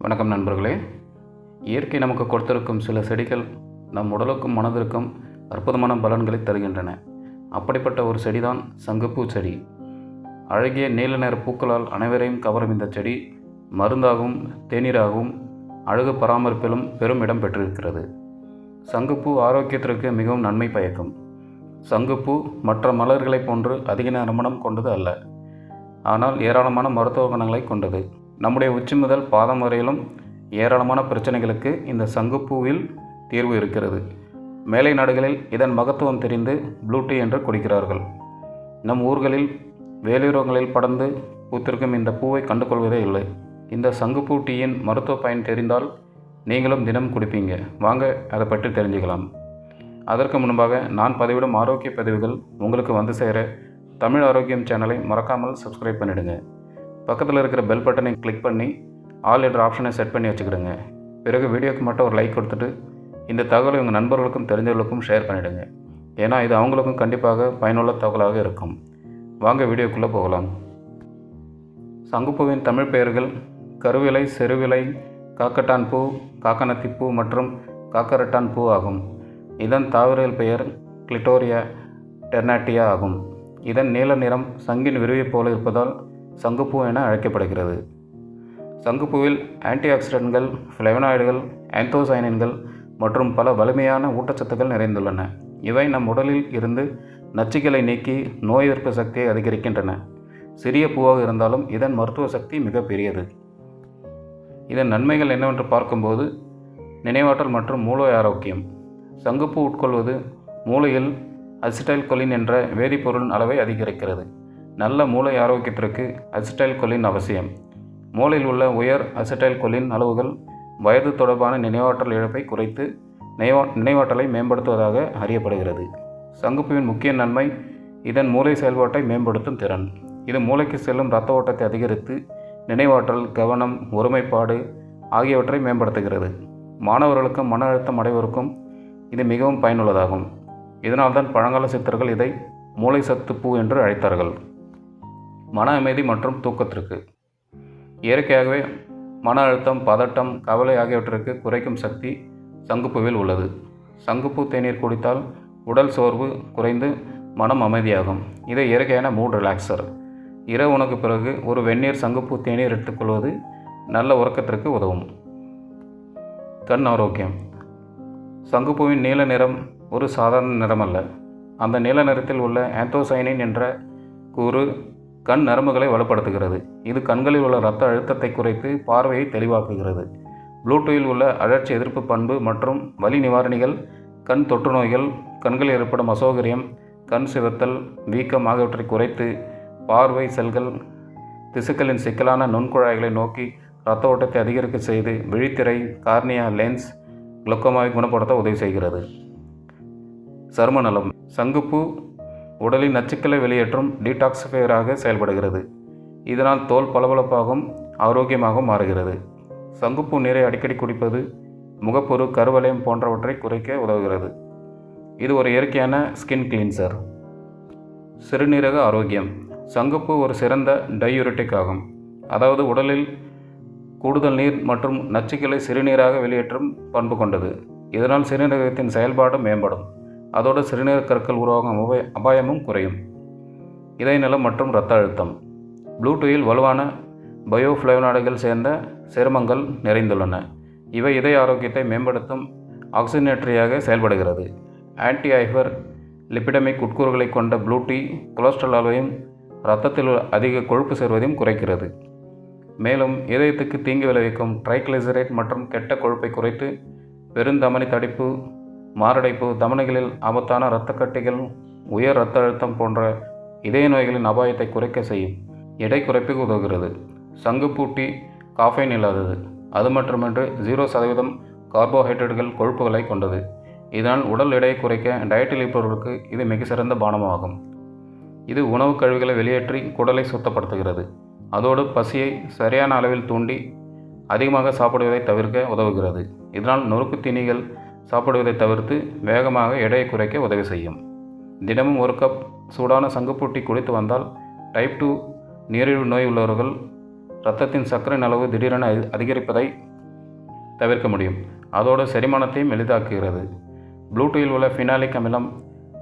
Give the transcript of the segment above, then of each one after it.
வணக்கம் நண்பர்களே. இயற்கை நமக்கு கொடுத்திருக்கும் சில செடிகள் நம் உடலுக்கும் மனதிற்கும் அற்புதமான பலன்களை தருகின்றன. அப்படிப்பட்ட ஒரு செடிதான் சங்குப்பூ செடி. அழகிய நீல நிற பூக்களால் அனைவரையும் கவரும் இந்த செடி மருந்தாகவும் தேநீராகவும் அழகு பராமரிப்பிலும் பெரும் இடம் பெற்றிருக்கிறது. சங்குப்பூ ஆரோக்கியத்திற்கு மிகவும் நன்மை பயக்கும். சங்குப்பூ மற்ற மலர்களைப் போன்று அதிக நறுமணம் கொண்டது அல்ல, ஆனால் ஏராளமான மருத்துவ குணங்களை கொண்டது. நம்முடைய உச்சி முதல் பாதம் வரையிலும் ஏராளமான பிரச்சனைகளுக்கு இந்த சங்குப்பூவில் தீர்வு இருக்கிறது. மேலை நாடுகளில் இதன் மகத்துவம் தெரிந்து ப்ளூ டீ என்று குடிக்கிறார்கள். நம் ஊர்களில் வேலையுறங்களில் படர்ந்து பூத்திருக்கும் இந்த பூவை கண்டுகொள்வதே இல்லை. இந்த சங்குப்பூ டீயின் மருத்துவ பயன் தெரிந்தால் நீங்களும் தினம் குடிப்பீங்க. வாங்க அதை பற்றி தெரிஞ்சுக்கலாம். அதற்கு முன்பாக நான் பதிவிடும் ஆரோக்கிய பதிவுகள் உங்களுக்கு வந்து சேர தமிழ் ஆரோக்கியம் சேனலை மறக்காமல் சப்ஸ்கிரைப் பண்ணிவிடுங்க. பக்கத்தில் இருக்கிற பெல் பட்டனை கிளிக் பண்ணி ஆல் என்ற ஆப்ஷனை செட் பண்ணி வச்சுக்கிடுங்க. பிறகு வீடியோக்கு மட்டும் ஒரு லைக் கொடுத்துட்டு இந்த தகவலை உங்கள் நண்பர்களுக்கும் தெரிஞ்சவர்களுக்கும் ஷேர் பண்ணிவிடுங்க. ஏன்னா இது அவங்களுக்கும் கண்டிப்பாக பயனுள்ள தகவலாக இருக்கும். வாங்க வீடியோக்குள்ளே போகலாம். சங்குப்பூவின் தமிழ் பெயர்கள் கருவிலை, செருவிலை, காக்கட்டான் பூ, காக்கனத்திப்பூ மற்றும் காக்கரட்டான் பூ ஆகும். இதன் தாவரவியல் பெயர் கிளிட்டோரியா டெர்னாட்டியா ஆகும். இதன் நீல நிறம் சங்கின் விரிவை போல இருப்பதால் சங்குப்பூ என அழைக்கப்படுகிறது. சங்குப்பூவில் ஆன்டி ஆக்சிடென்ட்கள், ஃப்ளேவனாய்டுகள், ஆந்தோசைனின்கள் மற்றும் பல வலிமையான ஊட்டச்சத்துக்கள் நிறைந்துள்ளன. இவை நம் உடலில் இருந்து நச்சுக்களை நீக்கி நோய் எதிர்ப்பு சக்தியை அதிகரிக்கின்றன. சிறிய பூவாக இருந்தாலும் இதன் மருத்துவ சக்தி மிக பெரியது. இதன் நன்மைகள் என்னவென்று பார்க்கும்போது நினைவாற்றல் மற்றும் மூளை ஆரோக்கியம். சங்குப்பூ உட்கொள்வது மூளையில் அசிடைல் கொலின் என்ற வேதிப்பொருளின் அளவை அதிகரிக்கிறது. நல்ல மூளை ஆரோக்கியத்திற்கு அசிடைல் கொலின் அவசியம். மூளையில் உள்ள உயர் அசிடைல் கொலின் அளவுகள் வயது தொடர்பான நினைவாற்றல் இழப்பை குறைத்து நினைவாற்றலை மேம்படுத்துவதாக அறியப்படுகிறது. சங்குப்பூவின் முக்கிய நன்மை இதன் மூளை செயல்பாட்டை மேம்படுத்தும் திறன். இது மூளைக்கு செல்லும் இரத்த ஓட்டத்தை அதிகரித்து நினைவாற்றல், கவனம், ஒருமைப்பாடு ஆகியவற்றை மேம்படுத்துகிறது. மாணவர்களுக்கும் மன அழுத்தம் அடைவோருக்கும் இது மிகவும் பயனுள்ளதாகும். இதனால்தான் பழங்கால சித்தர்கள் இதை மூளை சத்து பூ என்று அழைத்தார்கள். மன அமைதி மற்றும் தூக்கத்திற்கு. இயற்கையாகவே மன அழுத்தம், பதட்டம், கவலை ஆகியவற்றிற்கு குறைக்கும் சக்தி சங்குப்பூவில் உள்ளது. சங்குப்பூ தேநீர் குடித்தால் உடல் சோர்வு குறைந்து மனம் அமைதியாகும். இது இயற்கையான மூட் ரிலாக்ஸர். இரவு உணவுக்கு பிறகு ஒரு வெந்நீர் சங்குப்பூ தேநீர் எடுத்துக்கொள்வது நல்ல உறக்கத்திற்கு உதவும். கண் ஆரோக்கியம். சங்குப்பூவின் நீல நிறம் ஒரு சாதாரண நிறம் அல்ல. அந்த நீல நிறத்தில் உள்ள ஆந்தோசைனின் என்ற கூறு கண் நரம்புகளை வலுப்படுத்துகிறது. இது கண்களில் உள்ள இரத்த அழுத்தத்தை குறைத்து பார்வையை தெளிவாக்குகிறது. ப்ளூடூத்தில் உள்ள அழற்சி எதிர்ப்பு பண்பு மற்றும் வலி நிவாரணிகள் கண் தொற்று நோய்கள், கண்களில் ஏற்படும் அசௌகரியம், கண் சிவத்தல், வீக்கம் ஆகியவற்றை குறைத்து பார்வை செல்கள், திசுக்களின் சிக்கலான நுண்குழாய்களை நோக்கி இரத்த ஓட்டத்தை அதிகரிக்க செய்து விழித்திரை, கார்னியா, லென்ஸ், குளுக்கோமாவை குணப்படுத்த உதவி செய்கிறது. சரும நலம். சங்குப்பூ உடலின் நச்சுக்களை வெளியேற்றும் டீடாக்சிஃபையராக செயல்படுகிறது. இதனால் தோல் பளபளப்பாகவும் ஆரோக்கியமாகவும் மாறுகிறது. சங்குப்பூ நீரை அடிக்கடி குடிப்பது முகப்பொரு, கருவளையம் போன்றவற்றை குறைக்க உதவுகிறது. இது ஒரு இயற்கையான ஸ்கின் கிளீன்சர். சிறுநீரக ஆரோக்கியம். சங்குப்பூ ஒரு சிறந்த டையூரிட்டிக் ஆகும். அதாவது உடலில் கூடுதல் நீர் மற்றும் நச்சுக்களை சிறுநீராக வெளியேற்றும் பண்பு கொண்டது. இதனால் சிறுநீரகத்தின் செயல்பாடு மேம்படும். அதோடு சிறுநீரக கற்கள் உருவாகும் அபாயமும் குறையும். இதய நலம் மற்றும் இரத்த அழுத்தம். ப்ளூடூயில் வலுவான பயோஃப்ளேவனாய்டுகள் சேர்ந்த சேர்மங்கள் நிறைந்துள்ளன. இவை இதய ஆரோக்கியத்தை மேம்படுத்தும் ஆக்சிஜனேட்டரியாக செயல்படுகிறது. ஆன்டி ஹைப்பர் லிபிடமிக் உட்கூறுகளை கொண்ட ப்ளூ டீ கொலஸ்ட்ரால் அளவையும் இரத்தத்தில் அதிக கொழுப்பு சேர்வதையும் குறைக்கிறது. மேலும் இதயத்துக்கு தீங்கு விளைவிக்கும் ட்ரைக்ளிசரைட் மற்றும் கெட்ட கொழுப்பை குறைத்து பெருந்தமனி தடிப்பு, மாரடைப்பு, தமனிகளில் ஆபத்தான இரத்த கட்டிகள், உயர் இரத்த அழுத்தம் போன்ற இதய நோய்களின் அபாயத்தை குறைக்க செய்யும். எடை குறைப்புக்கு உதவுகிறது. சங்குப்பூ டீ காஃபைன் இல்லாதது. அது மட்டுமின்றி 0% கார்போஹைட்ரேட்டுகள், கொழுப்புகளை கொண்டது. இதனால் உடல் எடையை குறைக்க டயட்டில் இருப்பவர்களுக்கு இது மிக சிறந்த பானமாகும். இது உணவு கழிவுகளை வெளியேற்றி குடலை சுத்தப்படுத்துகிறது. அதோடு பசியை சரியான அளவில் தூண்டி அதிகமாக சாப்பிடுவதை தவிர்க்க உதவுகிறது. இதனால் நொறுக்கு தீனிகள் சாப்பிடுவதை தவிர்த்து வேகமாக எடையை குறைக்க உதவி செய்யும். தினமும் ஒரு கப் சூடான சங்குப்பூ டீ குடித்து வந்தால் டைப் 2 நீரிழிவு நோய் உள்ளவர்கள் இரத்தத்தின் சர்க்கரை அளவு திடீரென அதிகரிப்பதை தவிர்க்க முடியும். அதோடு செரிமானத்தையும் எளிதாக்குகிறது. ப்ளூ டீயில் உள்ள ஃபினாலிக் அமிலம்,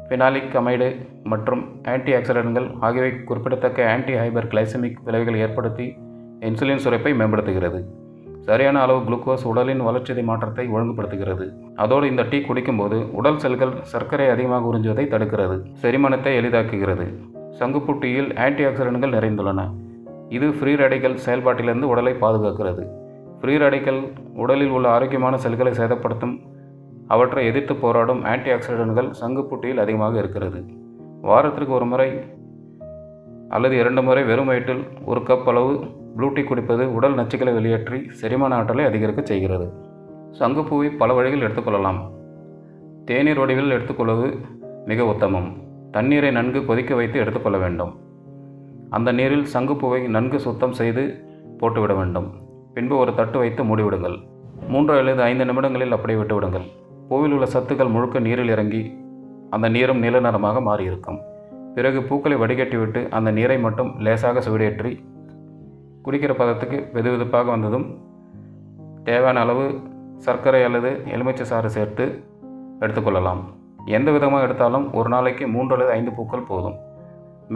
ஃபினாலிக் அமைடு மற்றும் ஆன்டி ஆக்சிடென்ட்கள் ஆகியவை குறிப்பிடத்தக்க ஆன்டி ஹைப்பர் கிளைசெமிக் விளைவுகளை ஏற்படுத்தி இன்சுலின் சுரப்பை மேம்படுத்துகிறது. சரியான அளவு குளுக்கோஸ் உடலின் வளர்ச்சிதை மாற்றத்தை ஒழுங்குபடுத்துகிறது. அதோடு இந்த டீ குடிக்கும்போது உடல் செல்கள் சர்க்கரை அதிகமாக உறிஞ்சுவதை தடுக்கிறது, செரிமானத்தை எளிதாக்குகிறது. சங்குப்பூ டீயில் ஆன்டி ஆக்சிடென்ட்கள் நிறைந்துள்ளன. இது ஃப்ரீ ரேடிக்கல் செயல்பாட்டிலிருந்து உடலை பாதுகாக்கிறது. ஃப்ரீ ரேடிக்கல் உடலில் உள்ள ஆரோக்கியமான செல்களை சேதப்படுத்தும், அவற்றை எதிர்த்து போராடும் ஆன்டி ஆக்சிடென்ட்கள் சங்குப்பூ டீயில் அதிகமாக இருக்கிறது. வாரத்திற்கு ஒரு முறை அல்லது 2 முறை வெறும் வயிற்றில் 1 கப் அளவு ப்ளூ டீ குடிப்பது உடல் நச்சுக்களை வெளியேற்றி செரிமான ஆற்றலை அதிகரிக்க செய்கிறது. சங்குப்பூவை பல வழிகளில் எடுத்துக்கொள்ளலாம். தேநீர் வடிவில் எடுத்துக்கொள்வது மிக உத்தமம். தண்ணீரை நன்கு கொதிக்க வைத்து எடுத்துக்கொள்ள வேண்டும். அந்த நீரில் சங்குப்பூவை நன்கு சுத்தம் செய்து போட்டுவிட வேண்டும். பின்பு ஒரு தட்டு வைத்து மூடிவிடுங்கள். 3 அல்லது 5 நிமிடங்களில் அப்படியே விட்டுவிடுங்கள். பூவில் உள்ள சத்துக்கள் முழுக்க நீரில் இறங்கி அந்த நீரும் நீல நிறமாக மாறியிருக்கும். பிறகு பூக்களை வடிகட்டிவிட்டு அந்த நீரை மட்டும் லேசாக சுவடேற்றி குடிக்கிற பதத்துக்கு வெதுவெதுப்பாக வந்ததும் தேவையான அளவு சர்க்கரை அல்லது எலுமிச்சை சாறு சேர்த்து எடுத்துக்கொள்ளலாம். எந்த விதமாக எடுத்தாலும் ஒரு நாளைக்கு 3 அல்லது 5 பூக்கள் போதும்.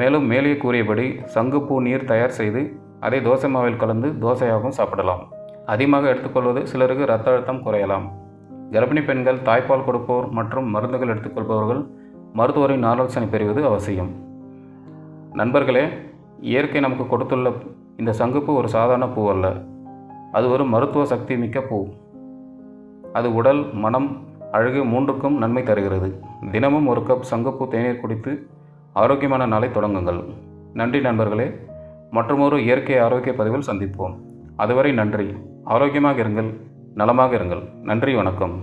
மேலும் மேலே கூறியபடி சங்குப்பூ நீர் தயார் செய்து அதை தோசை மாவில் கலந்து தோசையாகவும் சாப்பிடலாம். அதிகமாக எடுத்துக்கொள்வது சிலருக்கு இரத்த அழுத்தம் குறையலாம். கர்ப்பிணி பெண்கள், தாய்ப்பால் கொடுப்போர் மற்றும் மருந்துகள் எடுத்துக்கொள்பவர்கள் மருத்துவரின் ஆலோசனை பெறுவது அவசியம். நண்பர்களே, இயற்கை நமக்கு கொடுத்துள்ள இந்த சங்குப்பூ ஒரு சாதாரண பூ அல்ல. அது ஒரு மருத்துவ சக்தி மிக்க பூ. அது உடல், மனம், அழகு 3க்கும் நன்மை தருகிறது. தினமும் 1 கப் சங்குப்பூ தேநீர் குடித்து ஆரோக்கியமான நாளை தொடங்குங்கள். நன்றி நண்பர்களே. மற்றுமொரு இயற்கை ஆரோக்கிய பதிவில் சந்திப்போம். அதுவரை நன்றி. ஆரோக்கியமாக இருங்கள், நலமாக இருங்கள். நன்றி, வணக்கம்.